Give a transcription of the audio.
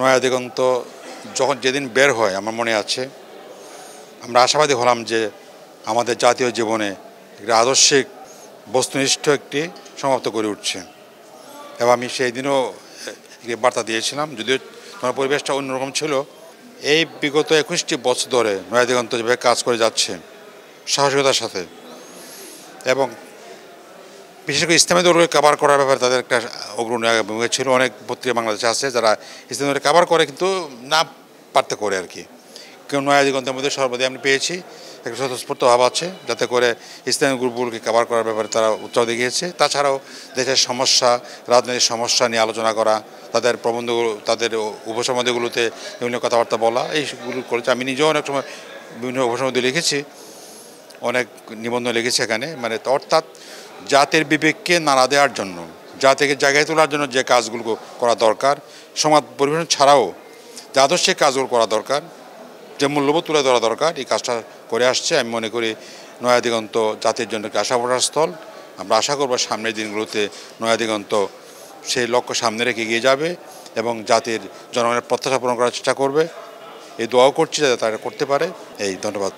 নয়া দিগন্ত যখন যেদিন বের হয় আমার মনে আছে, আমরা আশাবাদী হলাম যে আমাদের জাতীয় জীবনে একটি আদর্শিক বস্তুনিষ্ঠ একটি সমাপ্ত করে উঠছে। এবং আমি সেই দিনও একটি বার্তা দিয়েছিলাম, যদিও তোমার পরিবেশটা অন্যরকম ছিল। এই বিগত 21টি বছর ধরে নয়া দিগন্ত যেভাবে কাজ করে যাচ্ছে সাহসিকতার সাথে, এবং বিশেষ করে ইসলামী দলকে কাভার করার ব্যাপারে তাদের একটা অগ্রণী ভূমিকা ছিল। অনেক পত্রিকা বাংলাদেশে আছে যারা ইসলামী দলকে কাভার করে, কিন্তু না পারতে করে আর কি। কেউ নয়া দিগন্তের মধ্যে সর্বদাই আমি পেয়েছি একটা স্বতঃস্ফূর্ত ভাব আছে, যাতে করে ইসলামী গ্রুপগুলোকে কাভার করার ব্যাপারে তারা উৎসাহ দেখিয়েছে। তাছাড়াও দেশের সমস্যা, রাজনৈতিক সমস্যা নিয়ে আলোচনা করা, তাদের প্রবন্ধগুলো, তাদের উপসমাধিগুলোতে বিভিন্ন কথাবার্তা বলা, এইগুলো করেছে। আমি নিজেও অনেক সময় বিভিন্ন উপসমাধি লিখেছি, অনেক নিবন্ধ লিখেছি এখানে। মানে অর্থাৎ জাতির বিবেককে নাড়া দেওয়ার জন্য, জাতিকে জায়গায় তোলার জন্য যে কাজগুলো করা দরকার, সমাজ পরিবেশন ছাড়াও যে আদর্শিক কাজগুলো করা দরকার, যে মূল্যবোধ তুলে ধরা দরকার, এই কাজটা করে আসছে। আমি মনে করি নয়া দিগন্ত জাতির জন্য একটি আশা ভরার স্থল। আমরা আশা করব সামনের দিনগুলোতে নয়া দিগন্ত সেই লক্ষ্য সামনে রেখে এগিয়ে যাবে এবং জাতির জনগণের প্রত্যাশা পূরণ করার চেষ্টা করবে। এই দোয়াও করছি যাতে তারা করতে পারে। ধন্যবাদ।